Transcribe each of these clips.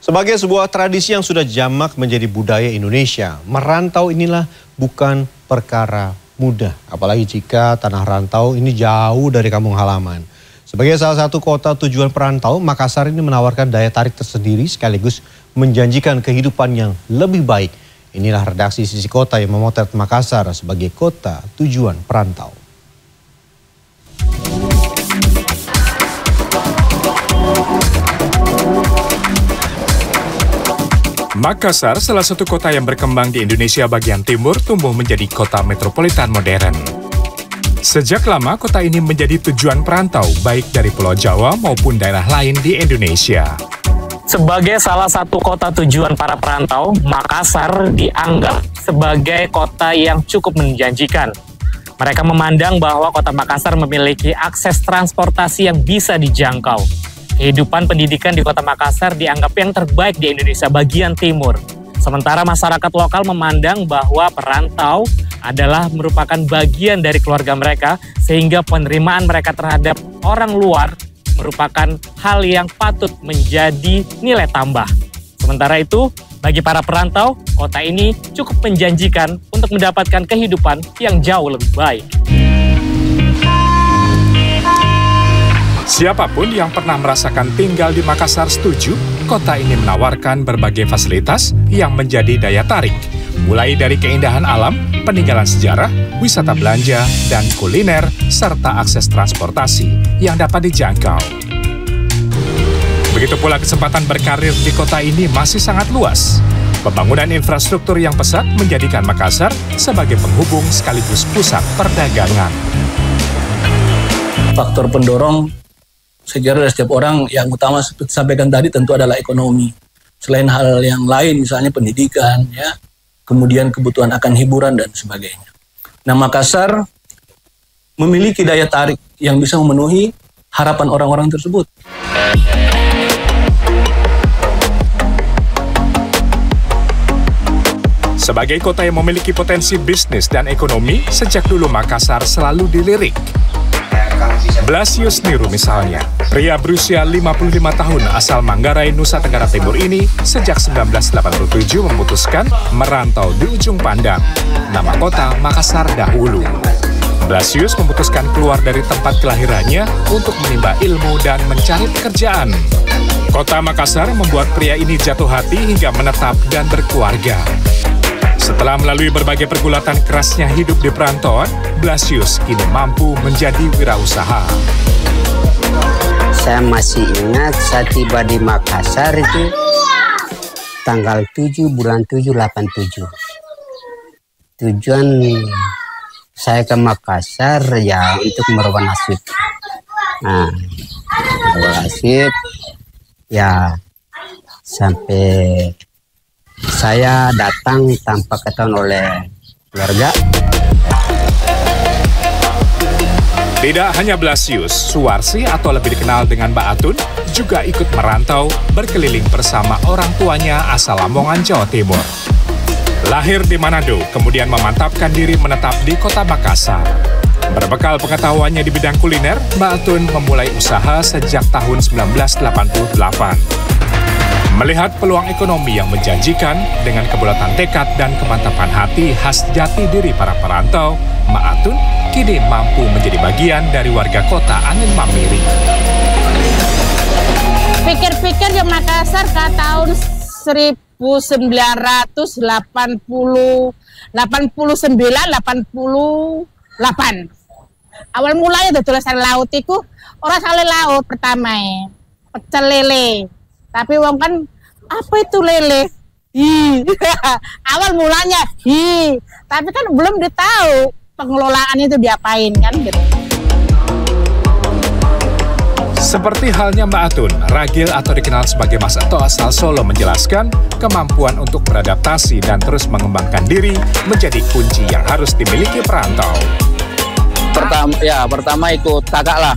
Sebagai sebuah tradisi yang sudah jamak menjadi budaya Indonesia, merantau inilah bukan perkara mudah. Apalagi jika tanah rantau ini jauh dari kampung halaman. Sebagai salah satu kota tujuan perantau, Makassar ini menawarkan daya tarik tersendiri sekaligus menjanjikan kehidupan yang lebih baik. Inilah redaksi Sisi Kota yang memotret Makassar sebagai kota tujuan perantau. Makassar, salah satu kota yang berkembang di Indonesia bagian timur, tumbuh menjadi kota metropolitan modern. Sejak lama, kota ini menjadi tujuan perantau, baik dari Pulau Jawa maupun daerah lain di Indonesia. Sebagai salah satu kota tujuan para perantau, Makassar dianggap sebagai kota yang cukup menjanjikan. Mereka memandang bahwa kota Makassar memiliki akses transportasi yang bisa dijangkau. Kehidupan pendidikan di kota Makassar dianggap yang terbaik di Indonesia bagian timur. Sementara masyarakat lokal memandang bahwa perantau adalah merupakan bagian dari keluarga mereka, sehingga penerimaan mereka terhadap orang luar merupakan hal yang patut menjadi nilai tambah. Sementara itu, bagi para perantau, kota ini cukup menjanjikan untuk mendapatkan kehidupan yang jauh lebih baik. Siapapun yang pernah merasakan tinggal di Makassar setuju, kota ini menawarkan berbagai fasilitas yang menjadi daya tarik. Mulai dari keindahan alam, peninggalan sejarah, wisata belanja, dan kuliner, serta akses transportasi yang dapat dijangkau. Begitu pula kesempatan berkarir di kota ini masih sangat luas. Pembangunan infrastruktur yang pesat menjadikan Makassar sebagai penghubung sekaligus pusat perdagangan. Faktor pendorong sejarah dari setiap orang yang utama seperti sampaikan tadi tentu adalah ekonomi. Selain hal yang lain misalnya pendidikan, ya, kemudian kebutuhan akan hiburan dan sebagainya. Nah, Makassar memiliki daya tarik yang bisa memenuhi harapan orang-orang tersebut. Sebagai kota yang memiliki potensi bisnis dan ekonomi, sejak dulu Makassar selalu dilirik. Blasius Niru misalnya, pria berusia 55 tahun asal Manggarai, Nusa Tenggara Timur ini sejak 1987 memutuskan merantau di ujung pandang, nama kota Makassar dahulu. Blasius memutuskan keluar dari tempat kelahirannya untuk menimba ilmu dan mencari pekerjaan. Kota Makassar membuat pria ini jatuh hati hingga menetap dan berkeluarga. Setelah melalui berbagai pergulatan kerasnya hidup di perantauan, Blasius kini mampu menjadi wirausaha. Saya masih ingat saya tiba di Makassar itu tanggal 7 bulan 7 87. Tujuan saya ke Makassar ya untuk merubah nasib. Nah, merubah nasib ya sampai saya datang tanpa ketahuan oleh keluarga. Tidak hanya Blasius, Suwarsi atau lebih dikenal dengan Mbak Atun juga ikut merantau berkeliling bersama orang tuanya asal Lamongan, Jawa Timur. Lahir di Manado, kemudian memantapkan diri menetap di kota Makassar. Berbekal pengetahuannya di bidang kuliner, Mbak Atun memulai usaha sejak tahun 1988. Melihat peluang ekonomi yang menjanjikan dengan kebulatan tekad dan kemantapan hati khas jati diri para perantau, Mbak Atun kini mampu menjadi bagian dari warga kota Angin Mamiri. Pikir-pikir di Makassar ke tahun 1988. Awal mulanya dari tulisan laut itu, orang sale laut pertama pecel lele. Tapi wong kan, apa itu lele? Awal mulanya, tapi kan belum ditahu pengelolaan itu diapain kan gitu. Seperti halnya Mbak Atun, Ragil atau dikenal sebagai Mas Ato asal Solo menjelaskan kemampuan untuk beradaptasi dan terus mengembangkan diri menjadi kunci yang harus dimiliki perantau. Pertama ikut kakak lah,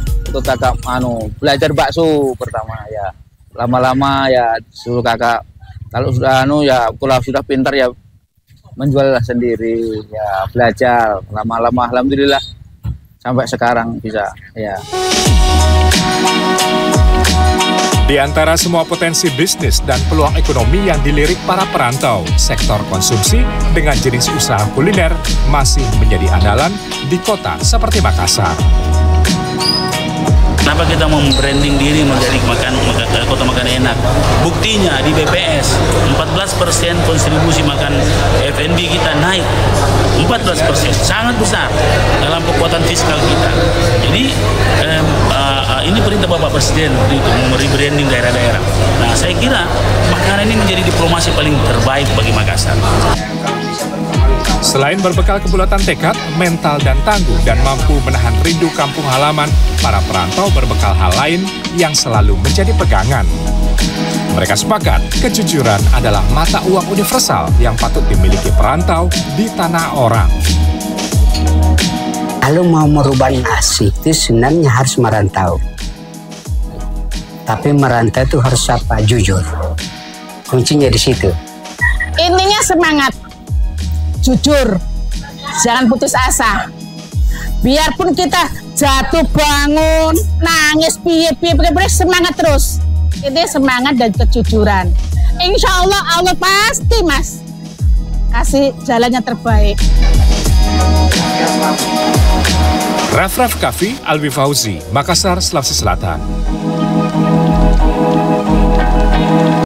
belajar bakso pertama ya. Lama-lama ya suruh kakak, kalau kalau sudah pintar ya menjual sendiri, ya belajar lama-lama alhamdulillah sampai sekarang bisa ya. Di antara semua potensi bisnis dan peluang ekonomi yang dilirik para perantau, sektor konsumsi dengan jenis usaha kuliner masih menjadi andalan di kota seperti Makassar. Kenapa kita mau branding diri menjadi kota makan enak? Buktinya di BPS 14% kontribusi makan F&B kita naik, 14%, sangat besar dalam kekuatan fiskal kita. Jadi ini perintah Bapak Presiden untuk merebranding daerah-daerah. Nah, saya kira makanan ini menjadi diplomasi paling terbaik bagi Makassar. Selain berbekal kebulatan tekad, mental dan tangguh dan mampu menahan rindu kampung halaman, para perantau berbekal hal lain yang selalu menjadi pegangan. Mereka sepakat, kejujuran adalah mata uang universal yang patut dimiliki perantau di tanah orang. Kalau mau merubah nasib itu sebenarnya harus merantau. Tapi merantau itu harus apa? Jujur. Kuncinya di situ. Intinya semangat, jujur, jangan putus asa. Biarpun kita jatuh bangun, nangis, piye-piye, semangat terus. Ini semangat dan kejujuran. Insya Allah, Allah pasti Mas kasih jalannya terbaik. Raff Kaffi, Alwi Fauzi, Makassar, Sulawesi Selatan.